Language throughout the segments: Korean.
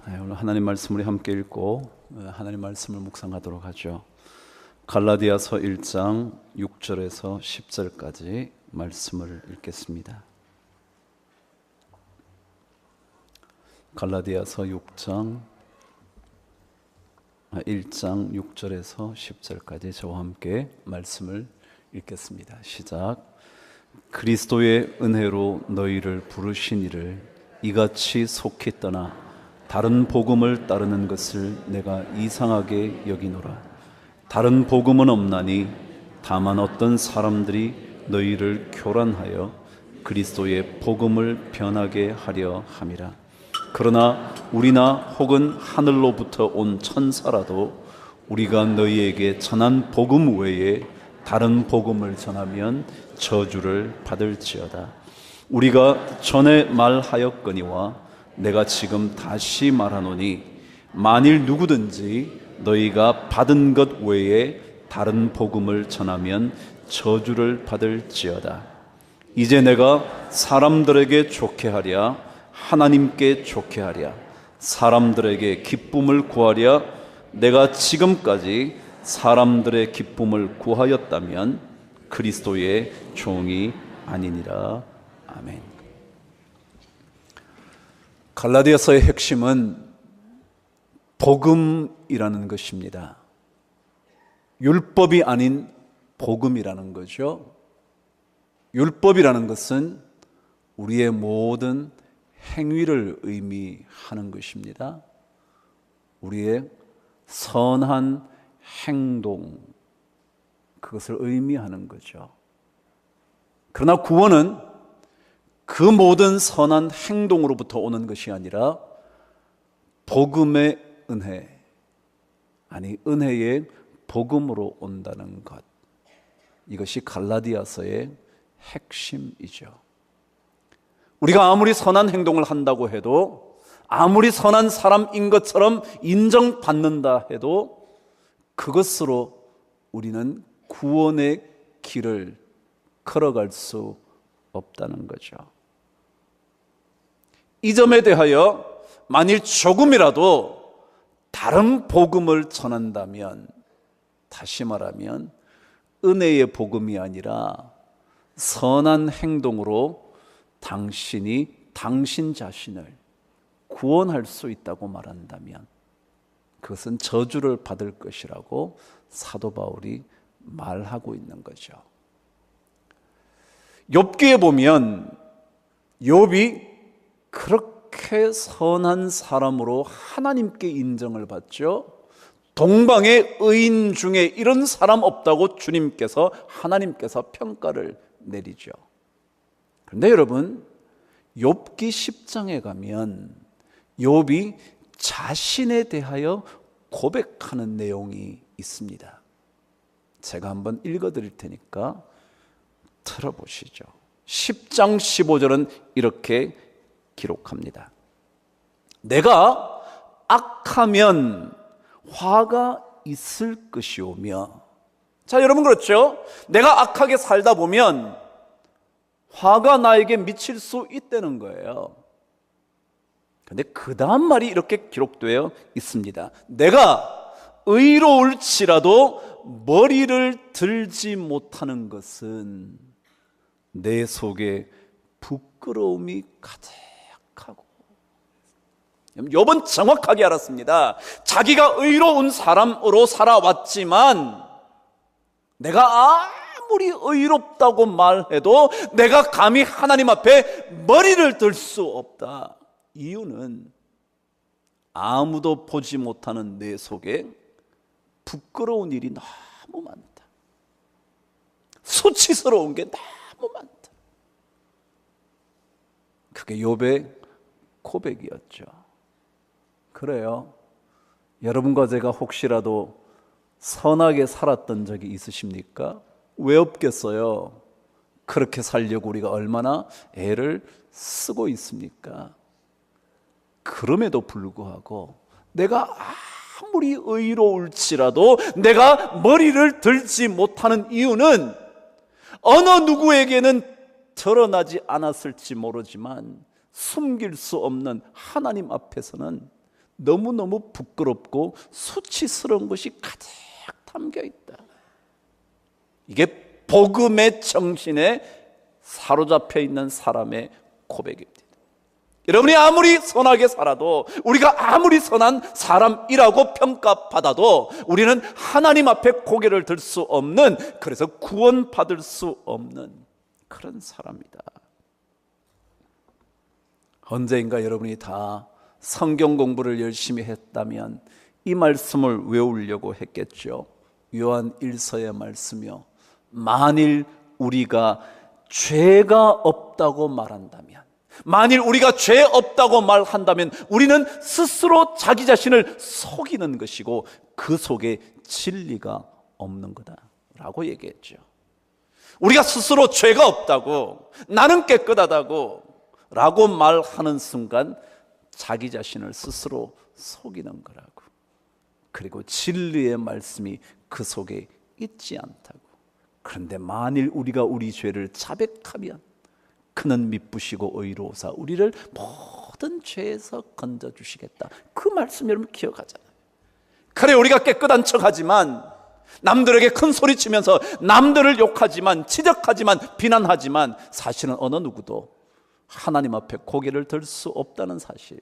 오늘 하나님 말씀을 함께 읽고 하나님 말씀을 묵상하도록 하죠. 갈라디아서 1장 6절에서 10절까지 말씀을 읽겠습니다. 갈라디아서 1장 6절에서 10절까지 저와 함께 말씀을 읽겠습니다. 시작. 그리스도의 은혜로 너희를 부르신 이를 이같이 속히 떠나 다른 복음을 따르는 것을 내가 이상하게 여기노라. 다른 복음은 없나니 다만 어떤 사람들이 너희를 교란하여 그리스도의 복음을 변하게 하려 함이라. 그러나 우리나 혹은 하늘로부터 온 천사라도 우리가 너희에게 전한 복음 외에 다른 복음을 전하면 저주를 받을지어다. 우리가 전에 말하였거니와 내가 지금 다시 말하노니 만일 누구든지 너희가 받은 것 외에 다른 복음을 전하면 저주를 받을지어다. 이제 내가 사람들에게 좋게 하랴 하나님께 좋게 하랴 사람들에게 기쁨을 구하랴 내가 지금까지 사람들의 기쁨을 구하였다면 그리스도의 종이 아니니라. 아멘. 갈라디아서의 핵심은 복음이라는 것입니다. 율법이 아닌 복음이라는 거죠. 율법이라는 것은 우리의 모든 행위를 의미하는 것입니다. 우리의 선한 행동, 그것을 의미하는 거죠. 그러나 구원은 그 모든 선한 행동으로부터 오는 것이 아니라 복음의 은혜, 아니 은혜의 복음으로 온다는 것, 이것이 갈라디아서의 핵심이죠. 우리가 아무리 선한 행동을 한다고 해도, 아무리 선한 사람인 것처럼 인정받는다 해도 그것으로 우리는 구원의 길을 걸어갈 수 없다는 거죠. 이 점에 대하여 만일 조금이라도 다른 복음을 전한다면, 다시 말하면 은혜의 복음이 아니라 선한 행동으로 당신이 당신 자신을 구원할 수 있다고 말한다면 그것은 저주를 받을 것이라고 사도 바울이 말하고 있는 거죠. 욥기에 보면 욥이 그렇게 선한 사람으로 하나님께 인정을 받죠. 동방의 의인 중에 이런 사람 없다고 주님께서, 하나님께서 평가를 내리죠. 그런데 여러분, 욥기 10장에 가면 욥이 자신에 대하여 고백하는 내용이 있습니다. 제가 한번 읽어드릴 테니까 들어보시죠. 10장 15절은 이렇게 기록합니다. 내가 악하면 화가 있을 것이오며. 자, 여러분 그렇죠? 내가 악하게 살다 보면 화가 나에게 미칠 수 있다는 거예요. 그런데 그 다음 말이 이렇게 기록되어 있습니다. 내가 의로울지라도 머리를 들지 못하는 것은 내 속에 부끄러움이 가득하고. 욥은 정확하게 알았습니다. 자기가 의로운 사람으로 살아왔지만 내가 아무리 의롭다고 말해도 내가 감히 하나님 앞에 머리를 들 수 없다. 이유는 아무도 보지 못하는 내 속에 부끄러운 일이 너무 많다. 수치스러운 게 너무 많다. 그게 욥의 고백이었죠. 그래요. 여러분과 제가 혹시라도 선하게 살았던 적이 있으십니까? 왜 없겠어요? 그렇게 살려고 우리가 얼마나 애를 쓰고 있습니까? 그럼에도 불구하고 내가 아무리 의로울지라도 내가 머리를 들지 못하는 이유는 어느 누구에게는 드러나지 않았을지 모르지만 숨길 수 없는 하나님 앞에서는 너무너무 부끄럽고 수치스러운 것이 가득 담겨 있다. 이게 복음의 정신에 사로잡혀 있는 사람의 고백입니다. 여러분이 아무리 선하게 살아도, 우리가 아무리 선한 사람이라고 평가받아도 우리는 하나님 앞에 고개를 들 수 없는, 그래서 구원받을 수 없는 그런 사람이다. 언제인가 여러분이 다 성경 공부를 열심히 했다면 이 말씀을 외우려고 했겠죠. 요한 1서의 말씀이요, 만일 우리가 죄가 없다고 말한다면, 만일 우리가 죄 없다고 말한다면 우리는 스스로 자기 자신을 속이는 것이고 그 속에 진리가 없는 거다라고 얘기했죠. 우리가 스스로 죄가 없다고, 나는 깨끗하다고 라고 말하는 순간 자기 자신을 스스로 속이는 거라고. 그리고 진리의 말씀이 그 속에 있지 않다고. 그런데 만일 우리가 우리 죄를 자백하면 그는 미쁘시고 의로우사 우리를 모든 죄에서 건져주시겠다. 그 말씀 여러분 기억하잖아요. 그래, 우리가 깨끗한 척하지만, 남들에게 큰 소리치면서 남들을 욕하지만, 지적하지만, 비난하지만 사실은 어느 누구도 하나님 앞에 고개를 들 수 없다는 사실,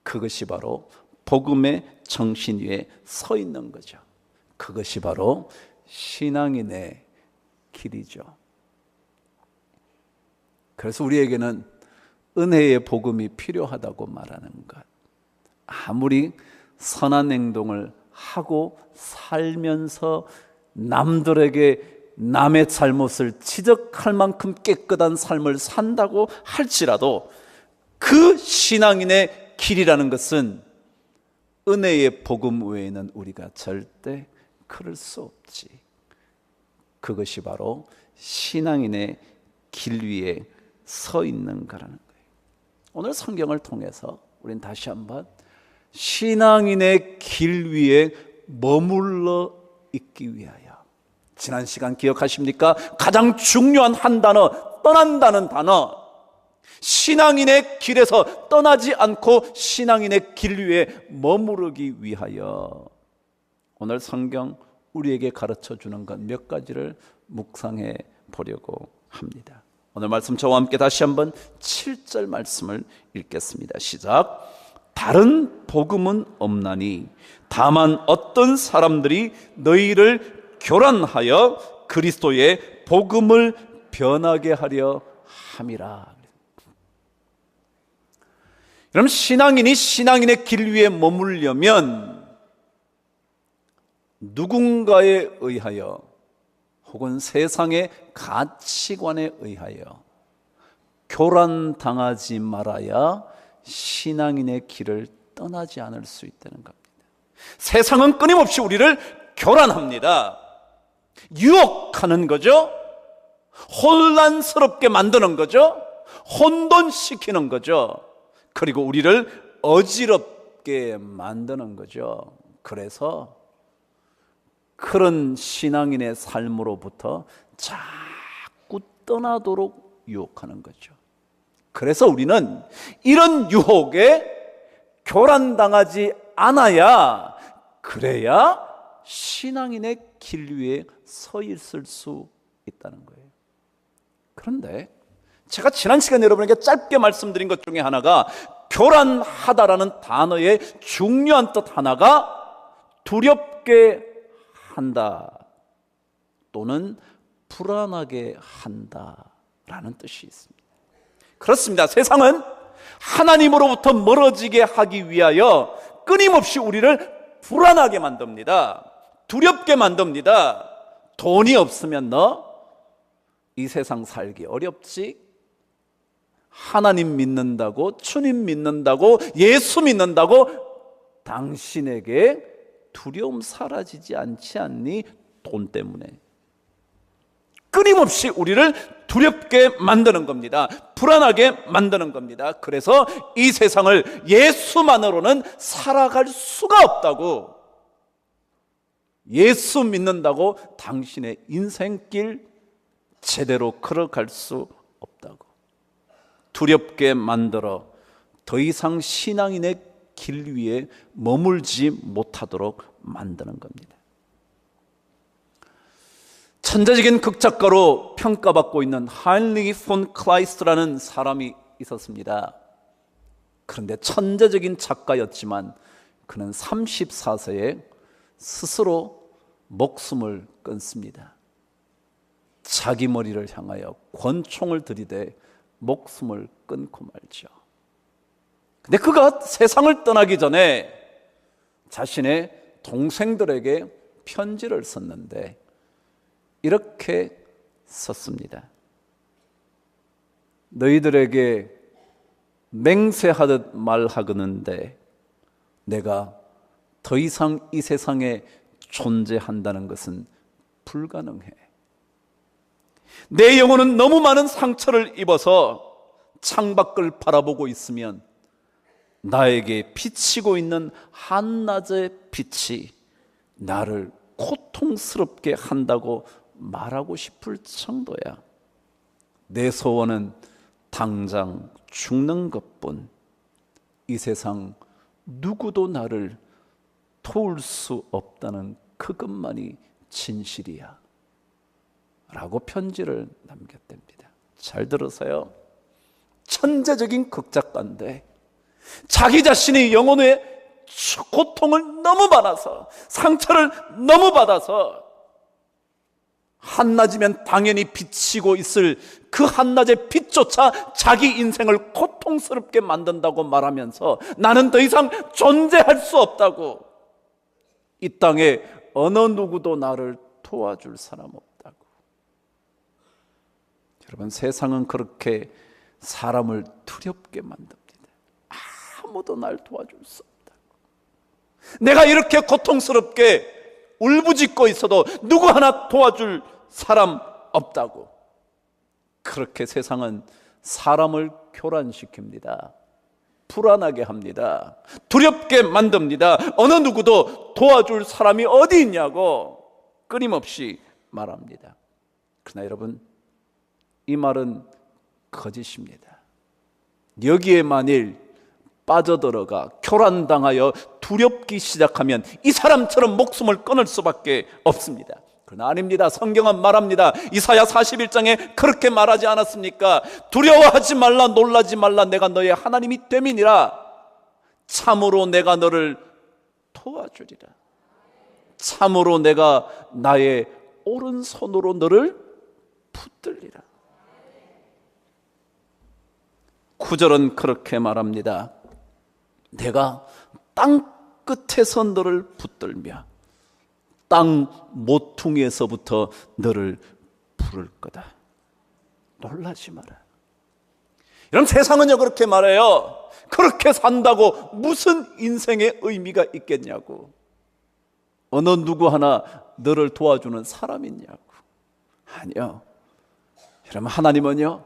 그것이 바로 복음의 정신 위에 서 있는 거죠. 그것이 바로 신앙인의 길이죠. 그래서 우리에게는 은혜의 복음이 필요하다고 말하는 것. 아무리 선한 행동을 하고 살면서 남들에게 남의 잘못을 지적할 만큼 깨끗한 삶을 산다고 할지라도 그 신앙인의 길이라는 것은 은혜의 복음 외에는 우리가 절대 그럴 수 없지. 그것이 바로 신앙인의 길 위에 서 있는 거라는 거예요. 오늘 성경을 통해서 우리는 다시 한번 신앙인의 길 위에 머물러 있기 위하여, 지난 시간 기억하십니까? 가장 중요한 한 단어, 떠난다는 단어. 신앙인의 길에서 떠나지 않고 신앙인의 길 위에 머무르기 위하여 오늘 성경 우리에게 가르쳐 주는 것 몇 가지를 묵상해 보려고 합니다. 오늘 말씀 저와 함께 다시 한번 7절 말씀을 읽겠습니다. 시작. 다른 복음은 없나니 다만 어떤 사람들이 너희를 교란하여 그리스도의 복음을 변하게 하려 함이라. 그럼 신앙인이 신앙인의 길 위에 머물려면 누군가에 의하여 혹은 세상의 가치관에 의하여 교란당하지 말아야 신앙인의 길을 떠나지 않을 수 있다는 겁니다. 세상은 끊임없이 우리를 교란합니다. 유혹하는 거죠. 혼란스럽게 만드는 거죠. 혼돈시키는 거죠. 그리고 우리를 어지럽게 만드는 거죠. 그래서 그런 신앙인의 삶으로부터 자꾸 떠나도록 유혹하는 거죠. 그래서 우리는 이런 유혹에 교란당하지 않아야, 그래야 신앙인의 길 위에 서 있을 수 있다는 거예요. 그런데 제가 지난 시간에 여러분에게 짧게 말씀드린 것 중에 하나가, 교란하다라는 단어의 중요한 뜻 하나가 두렵게 한다 또는 불안하게 한다라는 뜻이 있습니다. 그렇습니다. 세상은 하나님으로부터 멀어지게 하기 위하여 끊임없이 우리를 불안하게 만듭니다. 두렵게 만듭니다. 돈이 없으면 너 이 세상 살기 어렵지? 하나님 믿는다고, 주님 믿는다고, 예수 믿는다고 당신에게 두려움 사라지지 않지 않니? 돈 때문에. 끊임없이 우리를 두렵게 만드는 겁니다. 불안하게 만드는 겁니다. 그래서 이 세상을 예수만으로는 살아갈 수가 없다고, 예수 믿는다고 당신의 인생길 제대로 걸어갈 수 없다고 두렵게 만들어 더 이상 신앙인의 길 위에 머물지 못하도록 만드는 겁니다. 천재적인 극작가로 평가받고 있는 하인리히 폰 클라이스트라는 사람이 있었습니다. 그런데 천재적인 작가였지만 그는 34세에 스스로 목숨을 끊습니다. 자기 머리를 향하여 권총을 들이대 목숨을 끊고 말죠. 근데 그가 세상을 떠나기 전에 자신의 동생들에게 편지를 썼는데 이렇게 썼습니다. 너희들에게 맹세하듯 말하거는데 내가 더 이상 이 세상에 존재한다는 것은 불가능해. 내 영혼은 너무 많은 상처를 입어서 창밖을 바라보고 있으면 나에게 비치고 있는 한낮의 빛이 나를 고통스럽게 한다고 말하고 싶을 정도야. 내 소원은 당장 죽는 것뿐. 이 세상 누구도 나를 도울 수 없다는 그것만이 진실이야 라고 편지를 남겼답니다. 잘 들으세요. 천재적인 극작가인데 자기 자신이 영혼의 고통을 너무 받아서 상처를 너무 받아서 한낮이면 당연히 비치고 있을 그 한낮의 빛조차 자기 인생을 고통스럽게 만든다고 말하면서 나는 더 이상 존재할 수 없다고, 이 땅에 어느 누구도 나를 도와줄 사람 없다고. 여러분, 세상은 그렇게 사람을 두렵게 만듭니다. 아무도 날 도와줄 수 없다고. 내가 이렇게 고통스럽게 울부짖고 있어도 누구 하나 도와줄 사람 없다고. 그렇게 세상은 사람을 교란시킵니다. 불안하게 합니다. 두렵게 만듭니다. 어느 누구도 도와줄 사람이 어디 있냐고 끊임없이 말합니다. 그러나 여러분, 이 말은 거짓입니다. 여기에 만일 빠져들어가 교란당하여 두렵기 시작하면 이 사람처럼 목숨을 끊을 수밖에 없습니다. 그러나 아닙니다. 성경은 말합니다. 이사야 41장에 그렇게 말하지 않았습니까? 두려워하지 말라, 놀라지 말라, 내가 너의 하나님이 됨이니라. 참으로 내가 너를 도와주리라. 참으로 내가 나의 오른손으로 너를 붙들리라. 9절은 그렇게 말합니다. 내가 땅 끝에서 너를 붙들며 땅 모퉁이에서부터 너를 부를 거다. 놀라지 마라. 여러분, 세상은요 그렇게 말해요. 그렇게 산다고 무슨 인생의 의미가 있겠냐고. 어느 누구 하나 너를 도와주는 사람 있냐고. 아니요. 여러분, 하나님은요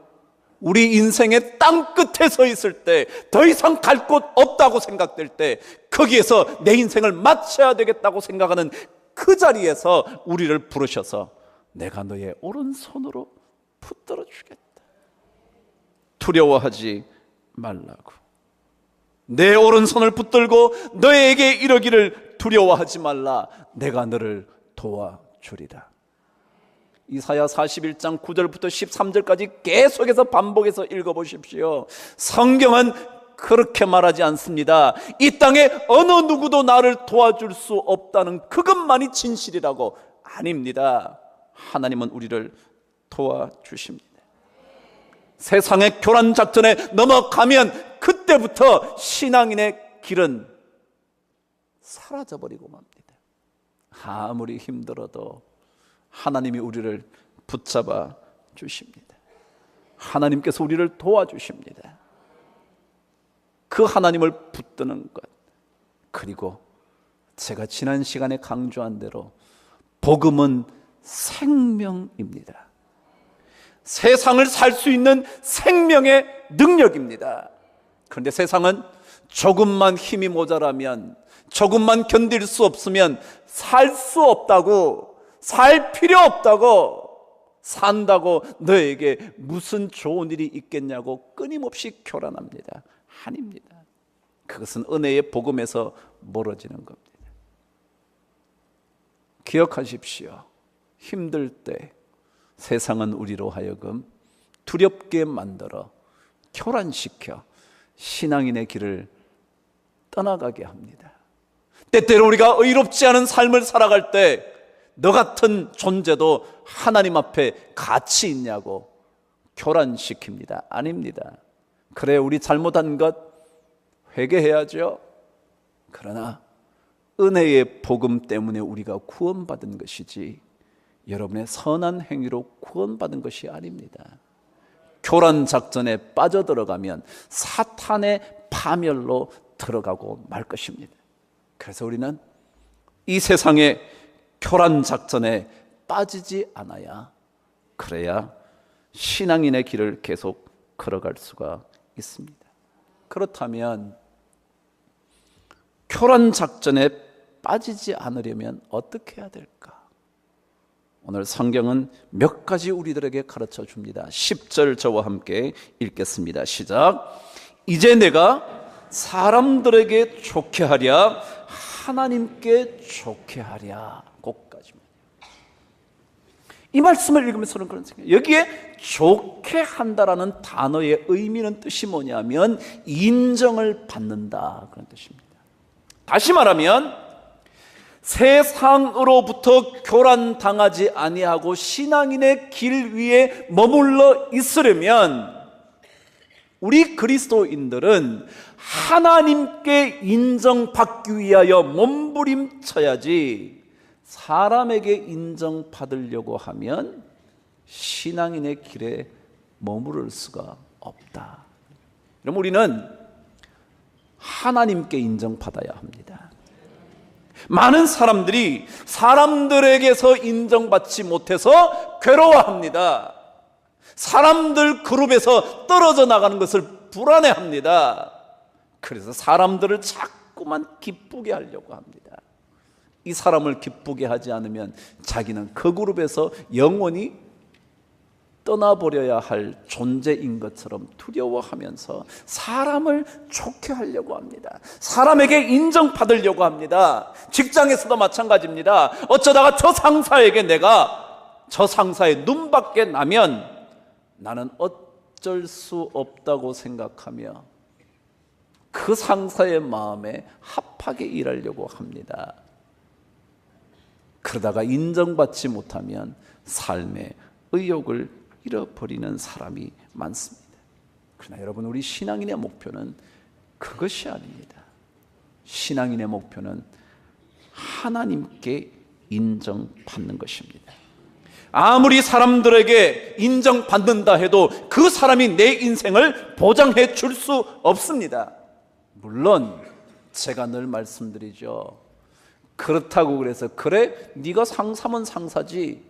우리 인생의 땅 끝에 서 있을 때, 더 이상 갈 곳 없다고 생각될 때, 거기에서 내 인생을 마쳐야 되겠다고 생각하는 그 자리에서 우리를 부르셔서 내가 너의 오른손으로 붙들어 주겠다. 두려워하지 말라고. 내 오른손을 붙들고 너에게 이러기를 두려워하지 말라. 내가 너를 도와주리라. 이사야 41장 9절부터 13절까지 계속해서 반복해서 읽어보십시오. 성경은 그렇게 말하지 않습니다. 이 땅에 어느 누구도 나를 도와줄 수 없다는 그것만이 진실이라고. 아닙니다. 하나님은 우리를 도와주십니다. 세상의 교란 작전에 넘어가면 그때부터 신앙인의 길은 사라져버리고 맙니다. 아무리 힘들어도 하나님이 우리를 붙잡아 주십니다. 하나님께서 우리를 도와주십니다. 그 하나님을 붙드는 것, 그리고 제가 지난 시간에 강조한 대로 복음은 생명입니다. 세상을 살 수 있는 생명의 능력입니다. 그런데 세상은 조금만 힘이 모자라면, 조금만 견딜 수 없으면 살 수 없다고, 살 필요 없다고, 산다고 너에게 무슨 좋은 일이 있겠냐고 끊임없이 교란합니다. 아닙니다. 그것은 은혜의 복음에서 멀어지는 겁니다. 기억하십시오. 힘들 때 세상은 우리로 하여금 두렵게 만들어 교란시켜 신앙인의 길을 떠나가게 합니다. 때때로 우리가 의롭지 않은 삶을 살아갈 때 너 같은 존재도 하나님 앞에 가치 있냐고 교란시킵니다. 아닙니다. 그래, 우리 잘못한 것 회개해야죠. 그러나 은혜의 복음 때문에 우리가 구원받은 것이지 여러분의 선한 행위로 구원받은 것이 아닙니다. 교란 작전에 빠져들어가면 사탄의 파멸로 들어가고 말 것입니다. 그래서 우리는 이 세상의 교란 작전에 빠지지 않아야, 그래야 신앙인의 길을 계속 걸어갈 수가 있습니다. 그렇다면 교란 작전에 빠지지 않으려면 어떻게 해야 될까? 오늘 성경은 몇 가지 우리들에게 가르쳐 줍니다. 10절 저와 함께 읽겠습니다. 시작. 이제 내가 사람들에게 좋게 하랴 하나님께 좋게 하랴. 꼭까지만. 이 말씀을 읽으면서는 그런 생각, 여기에 좋게 한다라는 단어의 의미는, 뜻이 뭐냐면 인정을 받는다, 그런 뜻입니다. 다시 말하면 세상으로부터 교란당하지 아니하고 신앙인의 길 위에 머물러 있으려면 우리 그리스도인들은 하나님께 인정받기 위하여 몸부림쳐야지, 사람에게 인정받으려고 하면 신앙인의 길에 머무를 수가 없다. 그럼 우리는 하나님께 인정받아야 합니다. 많은 사람들이 사람들에게서 인정받지 못해서 괴로워합니다. 사람들 그룹에서 떨어져 나가는 것을 불안해합니다. 그래서 사람들을 자꾸만 기쁘게 하려고 합니다. 이 사람을 기쁘게 하지 않으면 자기는 그 그룹에서 영원히 떠나버려야 할 존재인 것처럼 두려워하면서 사람을 좋게 하려고 합니다. 사람에게 인정받으려고 합니다. 직장에서도 마찬가지입니다. 어쩌다가 저 상사에게 내가 저 상사의 눈밖에 나면 나는 어쩔 수 없다고 생각하며 그 상사의 마음에 합하게 일하려고 합니다. 그러다가 인정받지 못하면 삶의 의욕을 잃어버리는 사람이 많습니다. 그러나 여러분, 우리 신앙인의 목표는 그것이 아닙니다. 신앙인의 목표는 하나님께 인정받는 것입니다. 아무리 사람들에게 인정받는다 해도 그 사람이 내 인생을 보장해 줄 수 없습니다. 물론 제가 늘 말씀드리죠. 그렇다고 그래서 그래 네가 상사면 상사지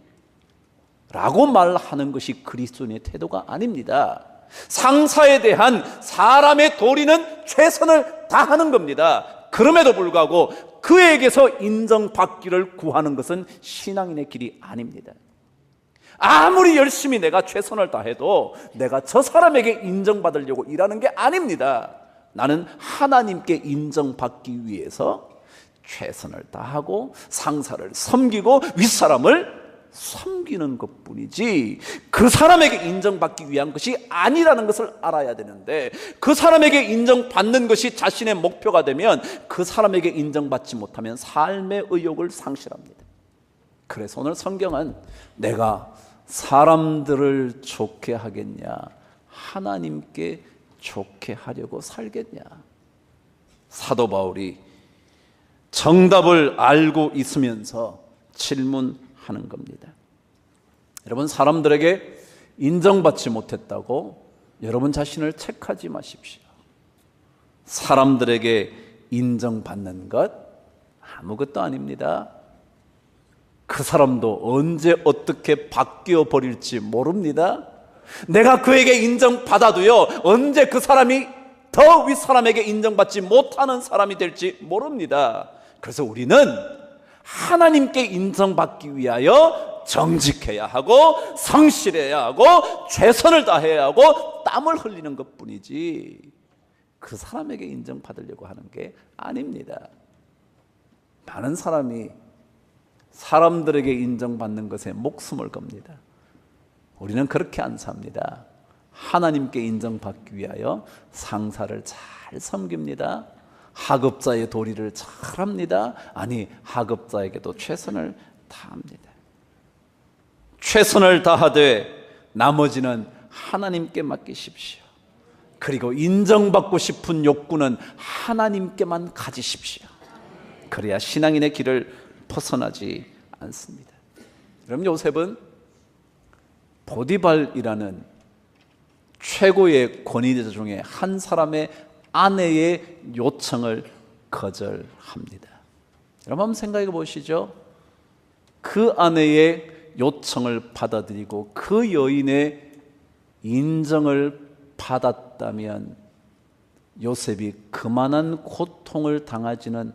라고 말하는 것이 그리스도인의 태도가 아닙니다. 상사에 대한 사람의 도리는 최선을 다하는 겁니다. 그럼에도 불구하고 그에게서 인정받기를 구하는 것은 신앙인의 길이 아닙니다. 아무리 열심히 내가 최선을 다해도 내가 저 사람에게 인정받으려고 일하는 게 아닙니다. 나는 하나님께 인정받기 위해서 최선을 다하고 상사를 섬기고 윗사람을 섬기는 것뿐이지 그 사람에게 인정받기 위한 것이 아니라는 것을 알아야 되는데, 그 사람에게 인정받는 것이 자신의 목표가 되면 그 사람에게 인정받지 못하면 삶의 의욕을 상실합니다. 그래서 오늘 성경은 내가 사람들을 좋게 하겠냐, 하나님께 좋게 하려고 살겠냐. 사도 바울이 정답을 알고 있으면서 질문하는 겁니다. 여러분, 사람들에게 인정받지 못했다고 여러분 자신을 책하지 마십시오. 사람들에게 인정받는 것 아무것도 아닙니다. 그 사람도 언제 어떻게 바뀌어 버릴지 모릅니다. 내가 그에게 인정받아도요, 언제 그 사람이 더 윗사람에게 인정받지 못하는 사람이 될지 모릅니다. 그래서 우리는 하나님께 인정받기 위하여 정직해야 하고 성실해야 하고 최선을 다해야 하고 땀을 흘리는 것뿐이지, 그 사람에게 인정받으려고 하는 게 아닙니다. 많은 사람이 사람들에게 인정받는 것에 목숨을 겁니다. 우리는 그렇게 안 삽니다. 하나님께 인정받기 위하여 상사를 잘 섬깁니다. 하급자의 도리를 잘합니다. 아니, 하급자에게도 최선을 다합니다. 최선을 다하되 나머지는 하나님께 맡기십시오. 그리고 인정받고 싶은 욕구는 하나님께만 가지십시오. 그래야 신앙인의 길을 벗어나지 않습니다. 그럼 요셉은 보디발이라는 최고의 권위자 중에 한 사람의 아내의 요청을 거절합니다. 여러분 한번 생각해 보시죠. 그 아내의 요청을 받아들이고 그 여인의 인정을 받았다면 요셉이 그만한 고통을 당하지는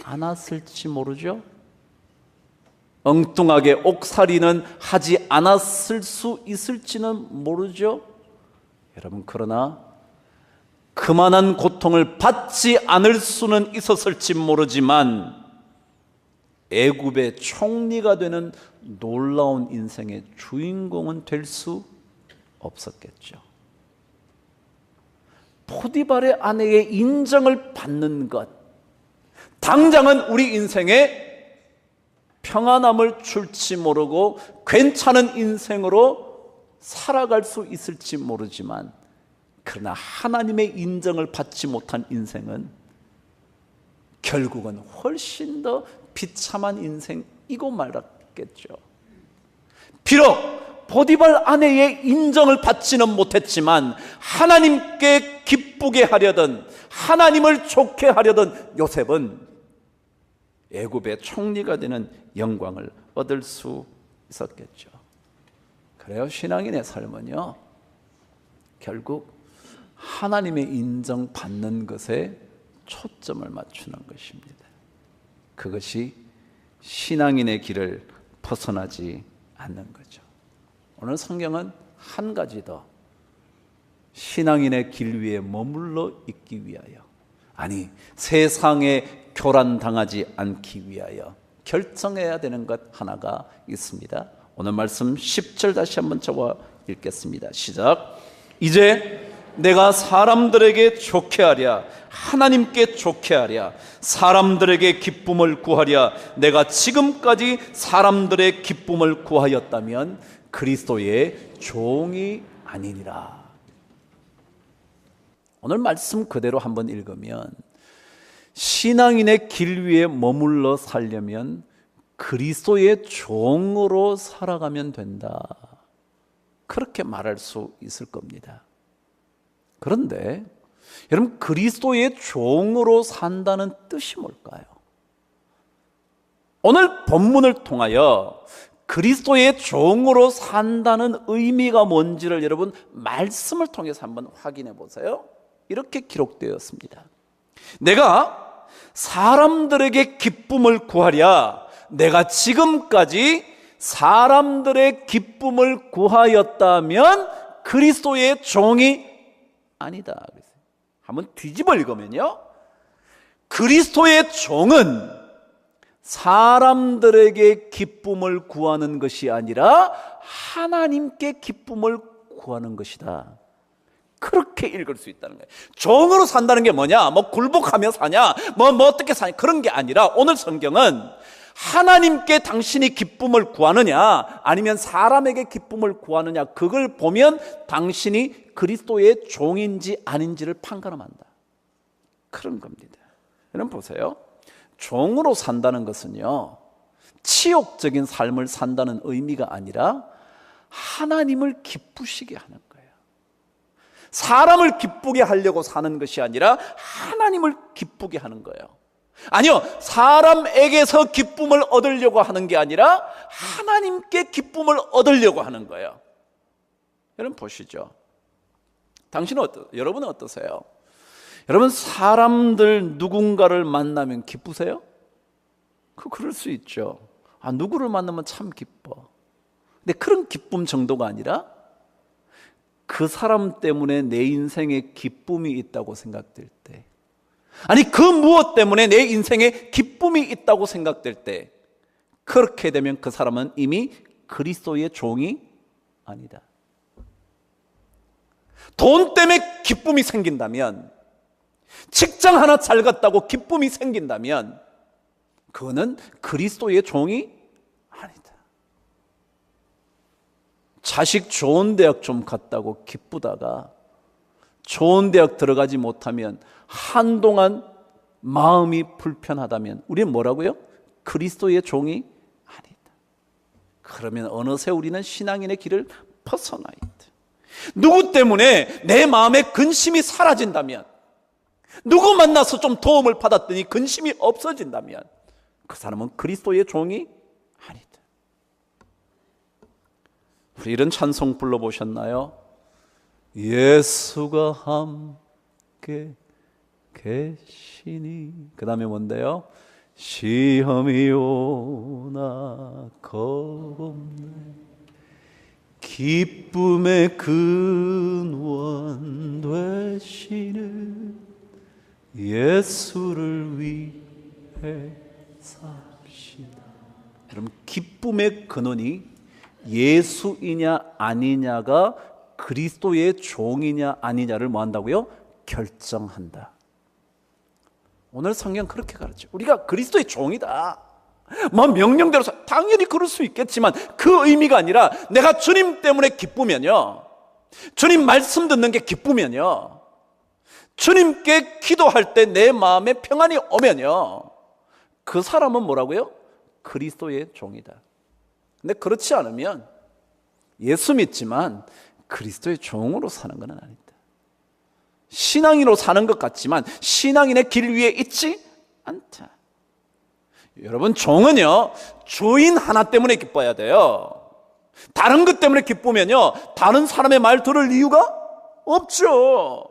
않았을지 모르죠. 엉뚱하게 옥살이는 하지 않았을 수 있을지는 모르죠. 여러분, 그러나 그만한 고통을 받지 않을 수는 있었을지 모르지만 애굽의 총리가 되는 놀라운 인생의 주인공은 될 수 없었겠죠. 포디발의 아내의 인정을 받는 것, 당장은 우리 인생에 평안함을 줄지 모르고 괜찮은 인생으로 살아갈 수 있을지 모르지만, 그러나 하나님의 인정을 받지 못한 인생은 결국은 훨씬 더 비참한 인생이고 말았겠죠. 비록 보디발 아내의 인정을 받지는 못했지만 하나님께 기쁘게 하려던, 하나님을 좋게 하려던 요셉은 애굽의 총리가 되는 영광을 얻을 수 있었겠죠. 그래요, 신앙인의 삶은요, 결국 하나님의 인정받는 것에 초점을 맞추는 것입니다. 그것이 신앙인의 길을 벗어나지 않는 거죠. 오늘 성경은 한 가지 더, 신앙인의 길 위에 머물러 있기 위하여, 아니 세상에 교란당하지 않기 위하여 결정해야 되는 것 하나가 있습니다. 오늘 말씀 10절 다시 한번 저와 읽겠습니다. 시작. 이제 내가 사람들에게 좋게 하랴, 하나님께 좋게 하랴, 사람들에게 기쁨을 구하랴, 내가 지금까지 사람들의 기쁨을 구하였다면 그리스도의 종이 아니니라. 오늘 말씀 그대로 한번 읽으면, 신앙인의 길 위에 머물러 살려면 그리스도의 종으로 살아가면 된다, 그렇게 말할 수 있을 겁니다. 그런데 여러분, 그리스도의 종으로 산다는 뜻이 뭘까요? 오늘 본문을 통하여 그리스도의 종으로 산다는 의미가 뭔지를 여러분 말씀을 통해서 한번 확인해 보세요. 이렇게 기록되었습니다. 내가 사람들에게 기쁨을 구하랴, 내가 지금까지 사람들의 기쁨을 구하였다면 그리스도의 종이 아니다. 한번 뒤집어 읽으면요, 그리스도의 종은 사람들에게 기쁨을 구하는 것이 아니라 하나님께 기쁨을 구하는 것이다, 그렇게 읽을 수 있다는 거예요. 종으로 산다는 게 뭐냐, 뭐 굴복하며 사냐, 뭐 어떻게 사냐, 그런 게 아니라 오늘 성경은 하나님께 당신이 기쁨을 구하느냐 아니면 사람에게 기쁨을 구하느냐, 그걸 보면 당신이 그리스도의 종인지 아닌지를 판가름한다, 그런 겁니다. 여러분 보세요. 종으로 산다는 것은요, 치욕적인 삶을 산다는 의미가 아니라 하나님을 기쁘시게 하는 거예요. 사람을 기쁘게 하려고 사는 것이 아니라 하나님을 기쁘게 하는 거예요. 아니요, 사람에게서 기쁨을 얻으려고 하는 게 아니라 하나님께 기쁨을 얻으려고 하는 거예요. 여러분 보시죠. 여러분은 어떠세요? 여러분, 사람들 누군가를 만나면 기쁘세요? 그럴 수 있죠. 누구를 만나면 참 기뻐. 근데 그런 기쁨 정도가 아니라 그 사람 때문에 내 인생에 기쁨이 있다고 생각될 때, 아니 그 무엇 때문에 내 인생에 기쁨이 있다고 생각될 때, 그렇게 되면 그 사람은 이미 그리스도의 종이 아니다. 돈 때문에 기쁨이 생긴다면, 직장 하나 잘 갔다고 기쁨이 생긴다면 그거는 그리스도의 종이 아니다. 자식 좋은 대학 좀 갔다고 기쁘다가 좋은 대학 들어가지 못하면 한동안 마음이 불편하다면 우리는 뭐라고요? 그리스도의 종이 아니다. 그러면 어느새 우리는 신앙인의 길을 벗어나 있다. 누구 때문에 내 마음에 근심이 사라진다면, 누구 만나서 좀 도움을 받았더니 근심이 없어진다면 그 사람은 그리스도의 종이 아니다. 우리 이런 찬송 불러보셨나요? 예수가 함께 계시니, 그 다음에 뭔데요? 시험이 오나 겁없네, 기쁨의 근원 되시는 예수를 위해 삽시다. 여러분, 기쁨의 근원이 예수이냐 아니냐가 그리스도의 종이냐 아니냐를 뭐 한다고요? 결정한다. 오늘 성경 그렇게 가르쳐. 우리가 그리스도의 종이다. 뭐 명령대로 당연히 그럴 수 있겠지만 그 의미가 아니라 내가 주님 때문에 기쁘면요, 주님 말씀 듣는 게 기쁘면요, 주님께 기도할 때 내 마음에 평안이 오면요, 그 사람은 뭐라고요? 그리스도의 종이다. 근데 그렇지 않으면 예수 믿지만 그리스도의 종으로 사는 건 아니다. 신앙인으로 사는 것 같지만 신앙인의 길 위에 있지 않다. 여러분, 종은요 주인 하나 때문에 기뻐야 돼요. 다른 것 때문에 기쁘면요 다른 사람의 말 들을 이유가 없죠.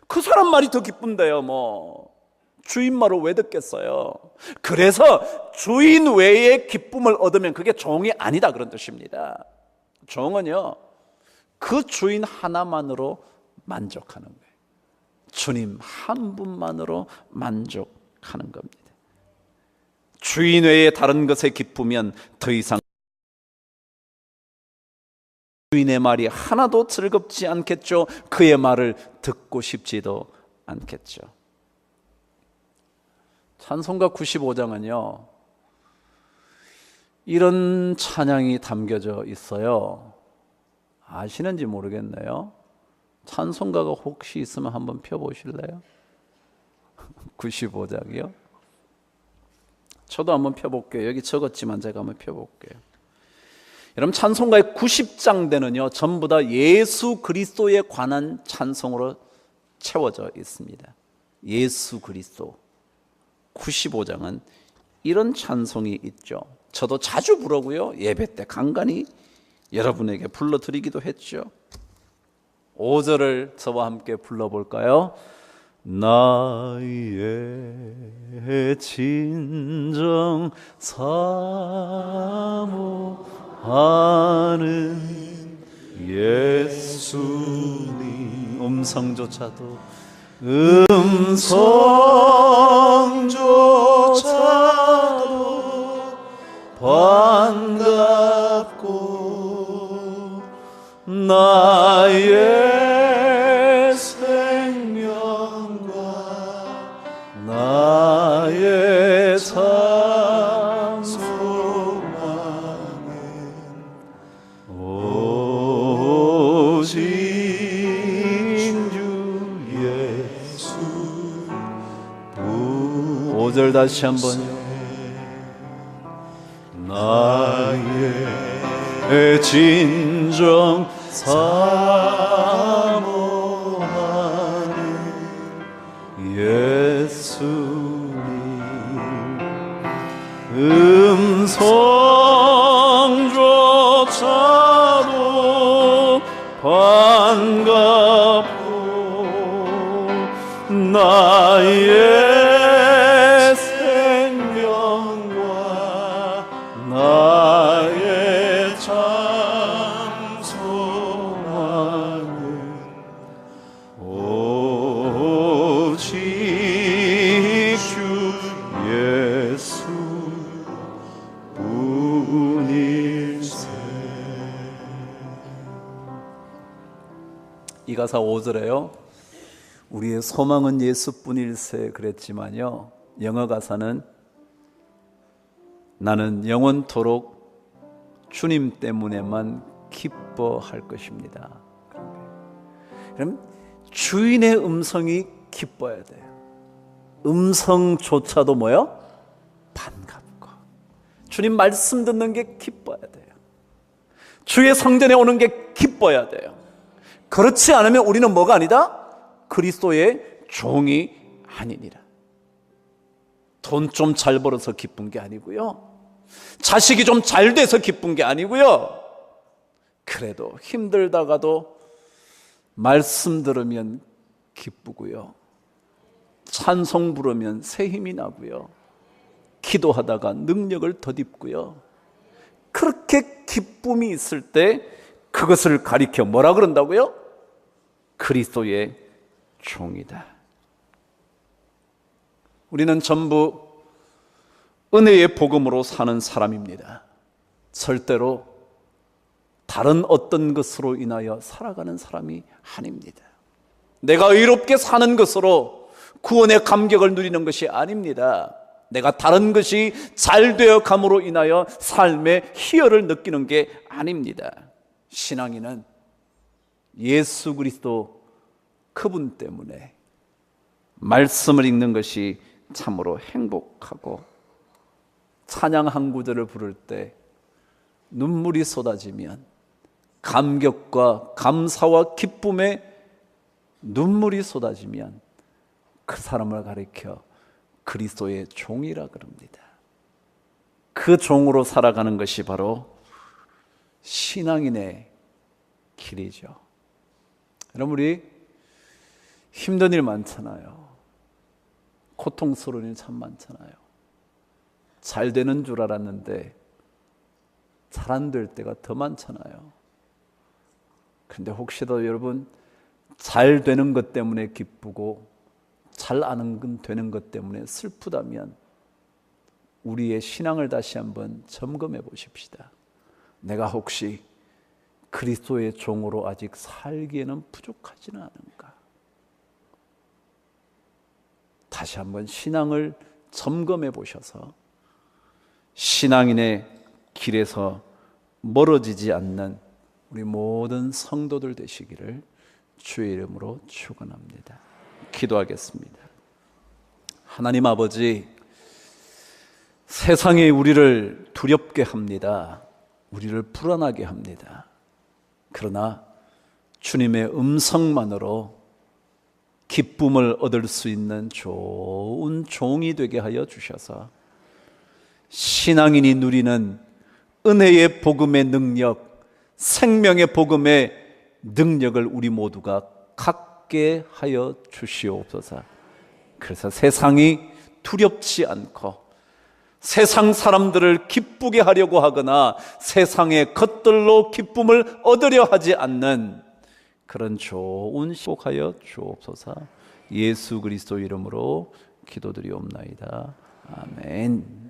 그 사람 말이 더 기쁜데요, 뭐 주인 말을 왜 듣겠어요? 그래서 주인 외에 기쁨을 얻으면 그게 종이 아니다, 그런 뜻입니다. 종은요 그 주인 하나만으로 만족하는 거예요. 주님 한 분만으로 만족하는 겁니다. 주인 외에 다른 것에 기쁘면 더 이상 주인의 말이 하나도 즐겁지 않겠죠. 그의 말을 듣고 싶지도 않겠죠. 찬송가 95장은요 이런 찬양이 담겨져 있어요. 아시는지 모르겠네요. 찬송가가 혹시 있으면 한번 펴보실래요? 95장이요? 저도 한번 펴볼게요. 여기 적었지만 제가 한번 펴볼게요. 여러분, 찬송가의 90장대는요 전부 다 예수 그리스도에 관한 찬송으로 채워져 있습니다. 예수 그리스도. 95장은 이런 찬송이 있죠. 저도 자주 부르고요, 예배 때 간간히 여러분에게 불러드리기도 했죠. 5절을 저와 함께 불러볼까요? 나의 진정 사모하는 예수님. 음성조차도 반갑고 나의 생명과 나의 참 소망은 오직 주 예수. 5절 다시 한번요. 나의 진정 사모하는 예수님. 음성조차도 반갑고 나의 생명과 나의 참 소망은 가사 5절에요. 우리의 소망은 예수뿐일세 그랬지만요, 영어 가사는 나는 영원토록 주님 때문에만 기뻐할 것입니다. 그럼 주인의 음성이 기뻐야 돼요. 음성조차도 뭐요? 반갑고. 주님 말씀 듣는 게 기뻐야 돼요. 주의 성전에 오는 게 기뻐야 돼요. 그렇지 않으면 우리는 뭐가 아니다? 그리스도의 종이 아니니라. 돈 좀 잘 벌어서 기쁜 게 아니고요, 자식이 좀 잘 돼서 기쁜 게 아니고요, 그래도 힘들다가도 말씀 들으면 기쁘고요, 찬송 부르면 새 힘이 나고요, 기도하다가 능력을 덧입고요, 그렇게 기쁨이 있을 때 그것을 가리켜 뭐라 그런다고요? 그리스도의 종이다. 우리는 전부 은혜의 복음으로 사는 사람입니다. 절대로 다른 어떤 것으로 인하여 살아가는 사람이 아닙니다. 내가 의롭게 사는 것으로 구원의 감격을 누리는 것이 아닙니다. 내가 다른 것이 잘 되어 감으로 인하여 삶의 희열을 느끼는 게 아닙니다. 신앙인은 예수 그리스도 그분 때문에 말씀을 읽는 것이 참으로 행복하고, 찬양 한 구절을 부를 때 눈물이 쏟아지면 감격과 감사와 기쁨에 눈물이 쏟아지면 그 사람을 가리켜 그리스도의 종이라 그럽니다. 그 종으로 살아가는 것이 바로 신앙인의 길이죠. 여러분, 우리 힘든 일 많잖아요. 고통스러운 일 참 많잖아요. 잘 되는 줄 알았는데 잘 안 될 때가 더 많잖아요. 그런데 혹시도 여러분, 잘 되는 것 때문에 기쁘고 잘 안 되는 것 때문에 슬프다면 우리의 신앙을 다시 한번 점검해 보십시다. 내가 혹시 그리스도의 종으로 아직 살기에는 부족하지는 않은가? 다시 한번 신앙을 점검해 보셔서 신앙인의 길에서 멀어지지 않는 우리 모든 성도들 되시기를 주의 이름으로 축원합니다. 기도하겠습니다. 하나님 아버지, 세상이 우리를 두렵게 합니다. 우리를 불안하게 합니다. 그러나 주님의 음성만으로 기쁨을 얻을 수 있는 좋은 종이 되게 하여 주셔서 신앙인이 누리는 은혜의 복음의 능력, 생명의 복음의 능력을 우리 모두가 갖게 하여 주시옵소서. 그래서 세상이 두렵지 않고 세상 사람들을 기쁘게 하려고 하거나 세상의 것들로 기쁨을 얻으려 하지 않는 그런 좋은 축복하여 주옵소서. 예수 그리스도 이름으로 기도드리옵나이다. 아멘.